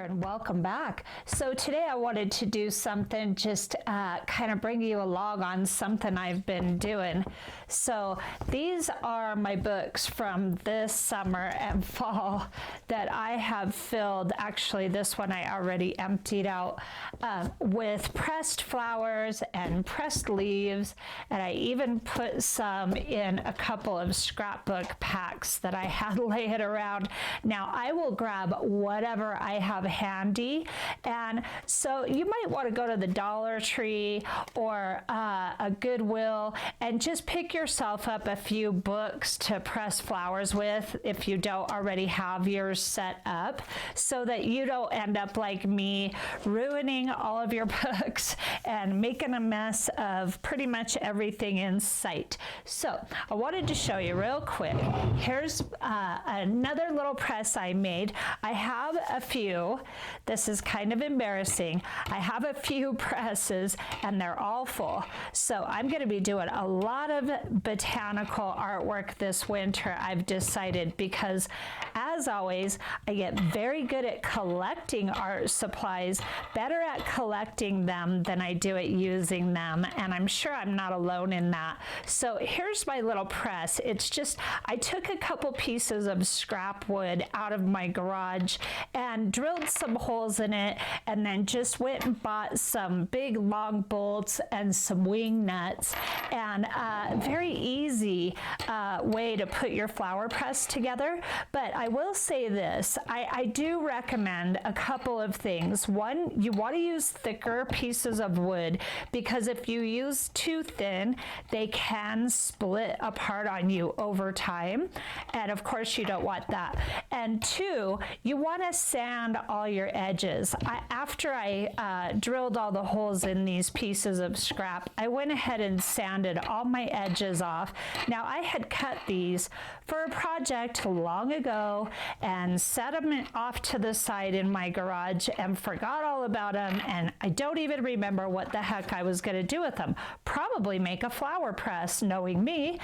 there, and welcome back. So today I wanted to do something, just kind of bring you along on something I've been doing. So these are my books from this summer and fall that I have filled. Actually, this one I already emptied out with pressed flowers and pressed leaves, and I even put some in a couple of scrapbook packs that I had laying around. Now I will grab whatever I have handy, and so you might want to go to the Dollar Tree or a Goodwill and just pick yourself up a few books to press flowers with if you don't already have yours set up, so that you don't end up like me ruining all of your books and making a mess of pretty much everything in sight. So I wanted to show you real quick. Here's another little press I made. I have a few. This is kind of embarrassing. I have a few presses and they're all full. So I'm going to be doing a lot of botanical artwork this winter, I've decided, because as always, I get very good at collecting art supplies, better at collecting them than I do at using them, and I'm sure I'm not alone in that. So here's my little press. It's just, I took a couple pieces of scrap wood out of my garage and drilled some holes in it, and then just went and bought some big long bolts and some wing nuts, and a very easy way to put your flower press together. But I will say this, I do recommend a couple of things. One, you want to use thicker pieces of wood, because if you use too thin, they can split apart on you over time, and of course you don't want that. And two, you want to sand all your edges. After I drilled all the holes in these pieces of scrap, I went ahead and sanded all my edges off. Now I had cut these for a project long ago and set them off to the side in my garage and forgot all about them, and I don't even remember what the heck I was going to do with them. Probably make a flower press, knowing me.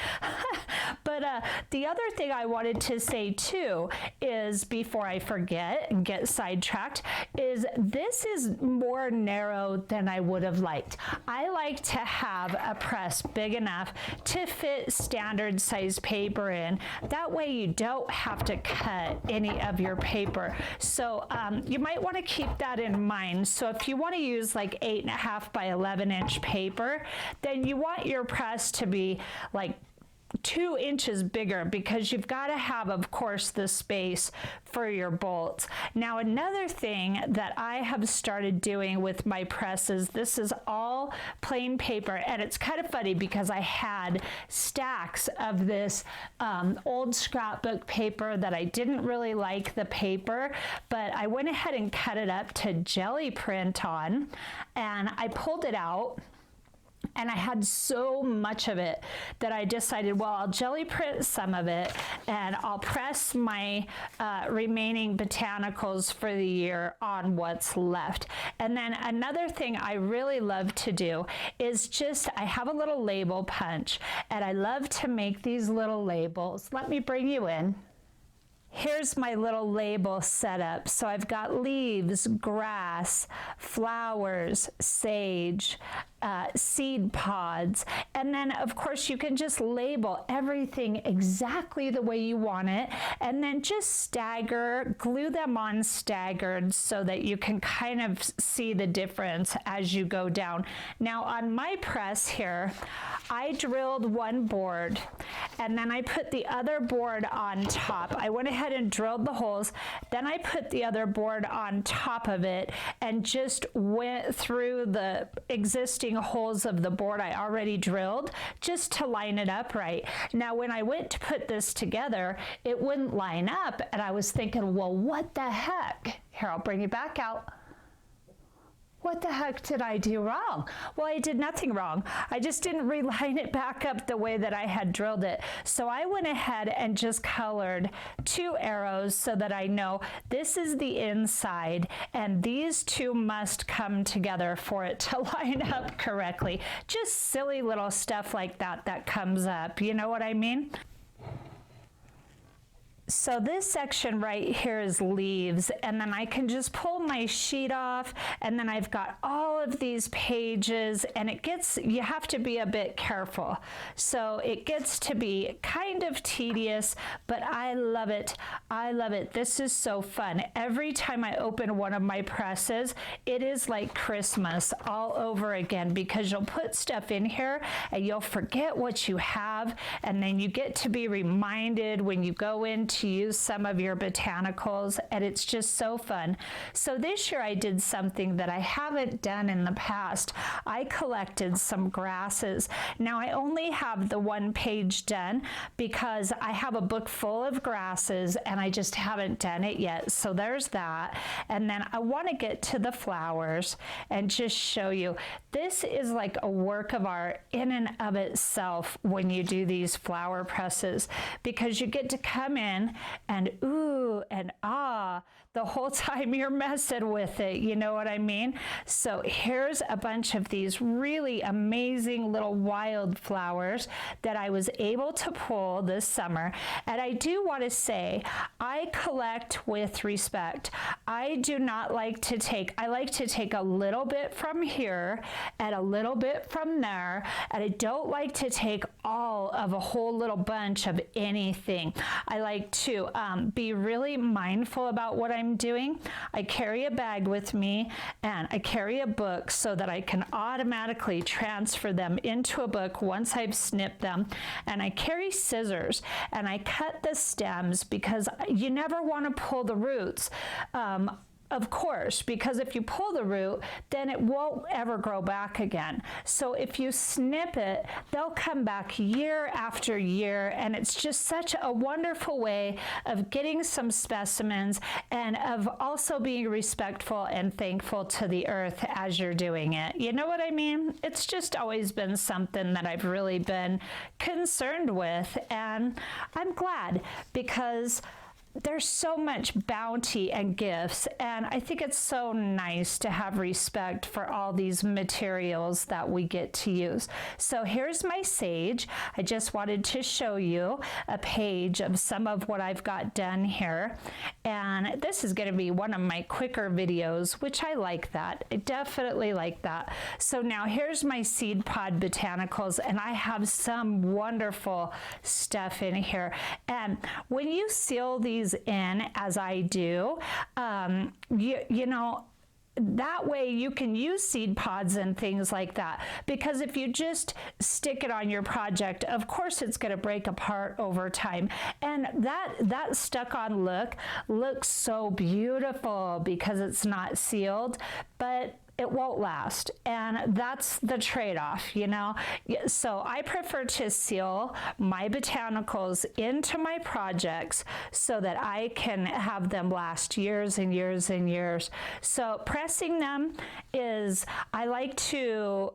But the other thing I wanted to say too is, before I forget and get sidetracked, is this is more narrow than I would have liked. I like to have a press big enough to fit standard size paper in. That way you don't have to cut any of your paper. So you might want to keep that in mind. So if you want to use like 8.5 by 11-inch paper, then you want your press to be like 2 inches bigger, because you've got to have, of course, the space for your bolts. Now, another thing that I have started doing with my presses, this is all plain paper, and it's kind of funny because I had stacks of this old scrapbook paper that I didn't really like the paper, but I went ahead and cut it up to jelly print on, and I pulled it out. And I had so much of it that I decided, well, I'll jelly print some of it and I'll press my remaining botanicals for the year on what's left. And then another thing I really love to do is just, I have a little label punch, and I love to make these little labels. Let me bring you in. Here's my little label setup. So I've got leaves, grass, flowers, sage, seed pods, and then of course you can just label everything exactly the way you want it, and then just glue them on staggered so that you can kind of see the difference as you go down. Now on my press here, I drilled one board and then I put the other board on top. I went ahead and drilled the holes, then I put the other board on top of it and just went through the existing holes of the board I already drilled just to line it up right. Now when I went to put this together, it wouldn't line up, and I was thinking, well, what the heck? Here, I'll bring you back out. What the heck did I do wrong? Well, I did nothing wrong. I just didn't reline it back up the way that I had drilled it. So I went ahead and just colored 2 arrows so that I know this is the inside and these two must come together for it to line up correctly. Just silly little stuff like that that comes up. You know what I mean? So this section right here is leaves, and then I can just pull my sheet off, and then I've got all of these pages, and you have to be a bit careful. So it gets to be kind of tedious, but I love it. I love it. This is so fun. Every time I open one of my presses, it is like Christmas all over again, because you'll put stuff in here and you'll forget what you have, and then you get to be reminded when you go in to use some of your botanicals, and it's just so fun. So this year I did something that I haven't done in the past. I collected some grasses. Now I only have the one page done because I have a book full of grasses and I just haven't done it yet. So there's that. And then I want to get to the flowers and just show you. This is like a work of art in and of itself when you do these flower presses, because you get to come in and ooh and ah the whole time you're messing with it, you know what I mean? So here's a bunch of these really amazing little wildflowers that I was able to pull this summer. And I do want to say, I collect with respect. I do not like to take, I like to take a little bit from here and a little bit from there, and I don't like to take all of a whole little bunch of anything. I like to be really mindful about what I'm doing. I carry a bag with me and I carry a book so that I can automatically transfer them into a book once I've snipped them. And I carry scissors and I cut the stems because you never want to pull the roots. Of course, because if you pull the root, then it won't ever grow back again. So if you snip it, they'll come back year after year, and it's just such a wonderful way of getting some specimens and of also being respectful and thankful to the earth as you're doing it. You know what I mean? It's just always been something that I've really been concerned with, and I'm glad because there's so much bounty and gifts, and I think it's so nice to have respect for all these materials that we get to use. So here's my sage. I just wanted to show you a page of some of what I've got done here, and this is going to be one of my quicker videos, which I like that. I definitely like that. So now here's my seed pod botanicals, and I have some wonderful stuff in here. And when you seal these in, as I do, you know, that way you can use seed pods and things like that, because if you just stick it on your project, of course it's going to break apart over time, and that stuck on look looks so beautiful because it's not sealed, but it won't last, and that's the trade-off, you know. So I prefer to seal my botanicals into my projects so that I can have them last years and years and years. So pressing them is, I like to,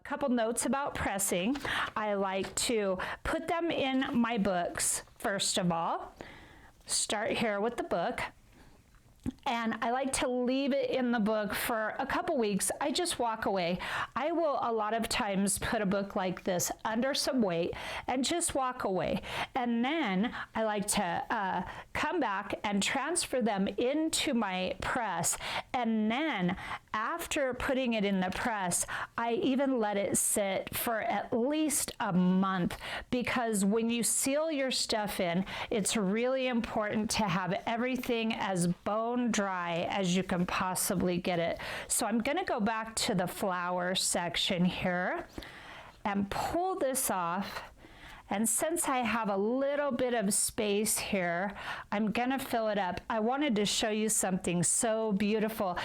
couple notes about pressing. I like to put them in my books first of all. Start here with the book. And I like to leave it in the book for a couple weeks. I just walk away. I will a lot of times put a book like this under some weight and just walk away. And then I like to come back and transfer them into my press. And then after putting it in the press, I even let it sit for at least a month, because when you seal your stuff in, it's really important to have everything as bone dry as you can possibly get it. So I'm going to go back to the flower section here and pull this off. And since I have a little bit of space here, I'm gonna fill it up. I wanted to show you something so beautiful.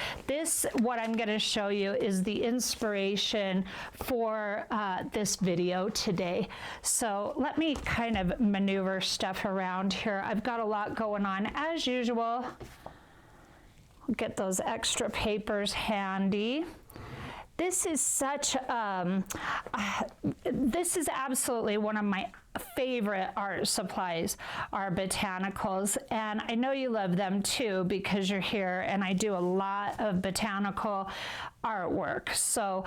What I'm gonna show you is the inspiration for this video today. So let me kind of maneuver stuff around here. I've got a lot going on as usual. I'll get those extra papers handy. This is such, this is absolutely one of my favorite art supplies, are botanicals, and I know you love them too because you're here, and I do a lot of botanical artwork. So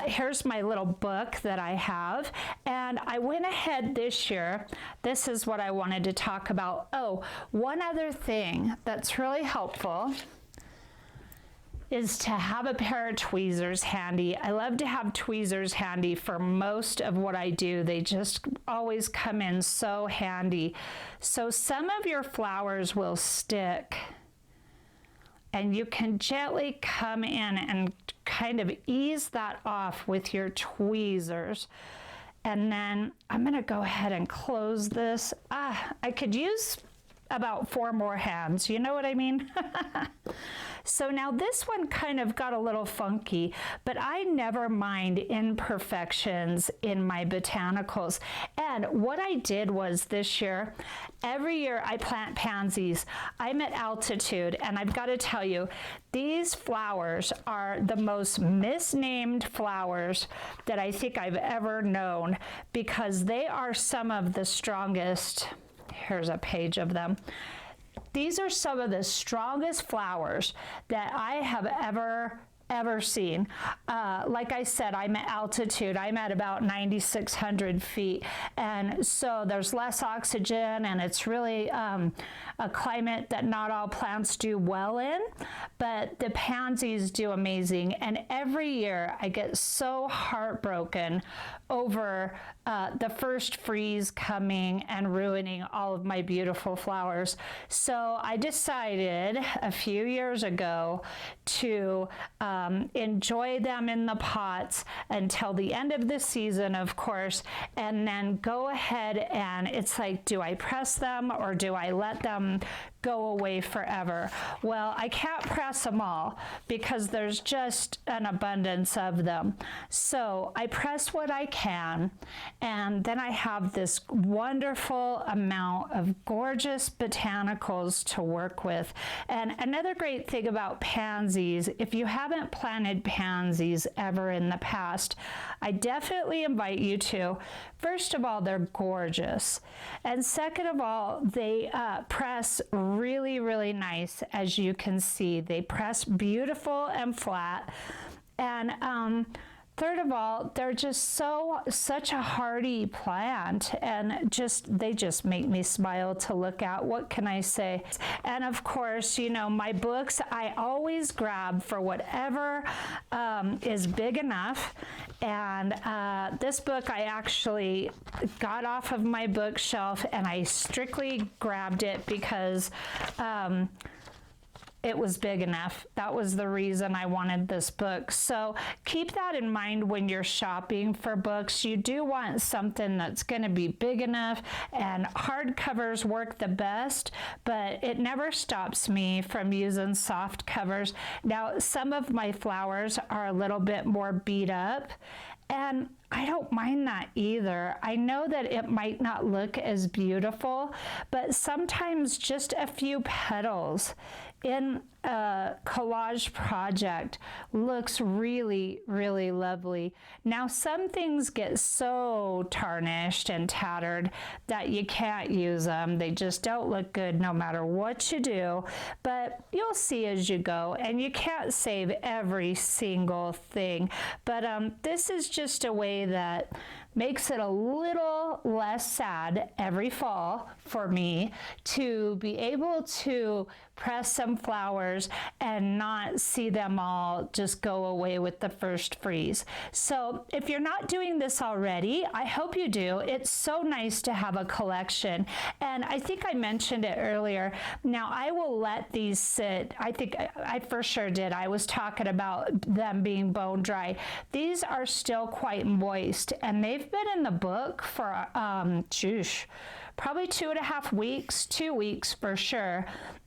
here's my little book that I have, and And I went ahead this year. This is what I wanted to talk about. Oh, one other thing that's really helpful is to have a pair of tweezers handy. I love to have tweezers handy for most of what I do. They just always come in so handy. So some of your flowers will stick, and you can gently come in and kind of ease that off with your tweezers. And then I'm gonna go ahead and close this. I could use about 4 more hands, you know what I mean? So now this one kind of got a little funky, but I never mind imperfections in my botanicals. And what I did was this year, every year I plant pansies. I'm at altitude, and I've got to tell you, these flowers are the most misnamed flowers that I think I've ever known, because they are some of the strongest. Here's a page of them. These are some of the strongest flowers that I have ever seen. Like I said, I'm at altitude. I'm at about 9,600 feet. And so there's less oxygen, and it's really a climate that not all plants do well in, but the pansies do amazing. And every year I get so heartbroken over the first freeze coming and ruining all of my beautiful flowers. So I decided a few years ago to enjoy them in the pots until the end of the season, of course, and then go ahead and it's like, do I press them or do I let them go away forever? Well, I can't press them all because there's just an abundance of them. So I press what I can, and then I have this wonderful amount of gorgeous botanicals to work with. And another great thing about pansies, if you haven't planted pansies ever in the past, I definitely invite you to. First of all, they're gorgeous. And second of all, they press really, really nice. As you can see, they press beautiful and flat. And third of all, they're just such a hardy plant, and they just make me smile to look at. What can I say? And of course, you know, my books, I always grab for whatever is big enough. And this book I actually got off of my bookshelf, and I strictly grabbed it because it was big enough. That was the reason I wanted this book. So keep that in mind when you're shopping for books. You do want something that's going to be big enough, and hardcovers work the best, but it never stops me from using soft covers. Now, some of my flowers are a little bit more beat up, and I don't mind that either. I know that it might not look as beautiful, but sometimes just a few petals in a collage project looks really, really lovely. Now, some things get so tarnished and tattered that you can't use them. They just don't look good no matter what you do, but you'll see as you go, and you can't save every single thing. But this is just a way that makes it a little less sad every fall for me to be able to press some flowers and not see them all just go away with the first freeze. So if you're not doing this already, I hope you do. It's so nice to have a collection. And I think I mentioned it earlier. Now I will let these sit. I think I for sure did. I was talking about them being bone dry. These are still quite moist, and they've been in the book for probably 2.5 weeks, 2 weeks for sure.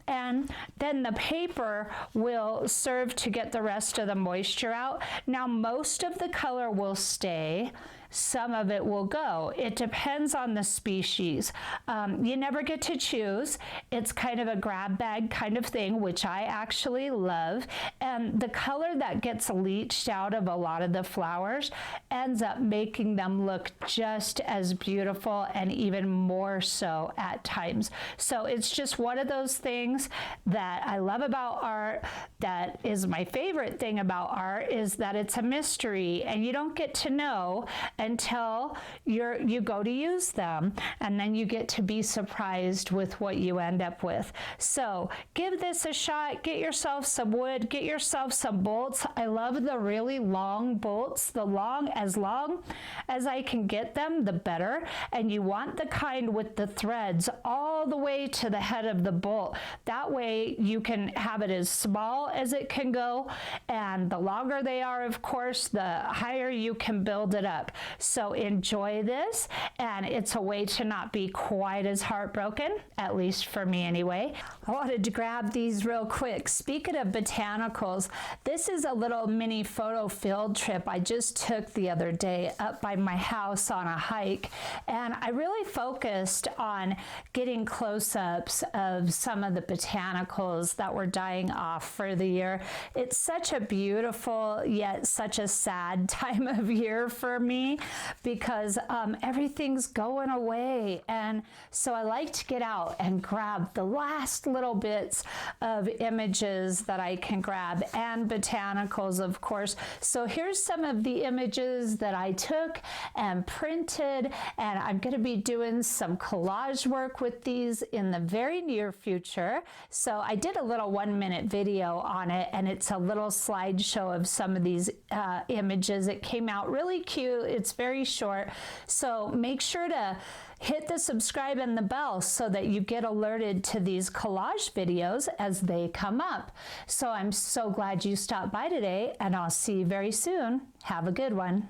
And then the paper will serve to get the rest of the moisture out. Now, most of the color will stay. Some of it will go. It depends on the species. You never get to choose. It's kind of a grab bag kind of thing, which I actually love. And the color that gets leached out of a lot of the flowers ends up making them look just as beautiful, and even more so at times. So it's just one of those things that I love about art. That is my favorite thing about art, is that it's a mystery, and you don't get to know until you go to use them, and then you get to be surprised with what you end up with. So give this a shot. Get yourself some wood, get yourself some bolts. I love the really long bolts. The long as I can get them, the better. And you want the kind with the threads all the way to the head of the bolt. That way you can have it as small as it can go, and the longer they are, of course, the higher you can build it up. So enjoy this, and it's a way to not be quite as heartbroken, at least for me anyway. I wanted to grab these real quick. Speaking of botanicals, this is a little mini photo field trip I just took the other day up by my house on a hike, and I really focused on getting close-ups of some of the botanicals that were dying off for the year. It's such a beautiful yet such a sad time of year for me because everything's going away, and so I like to get out and grab the last little bits of images that I can grab, and botanicals, of course. So here's some of the images that I took and printed, and I'm going to be doing some collage work with these in the very near future. So I did a little 1-minute video on it, and it's a little slideshow of some of these images. It came out really cute. It's very short. So make sure to hit the subscribe and the bell so that you get alerted to these collage videos as they come up. So I'm so glad you stopped by today, and I'll see you very soon. Have a good one.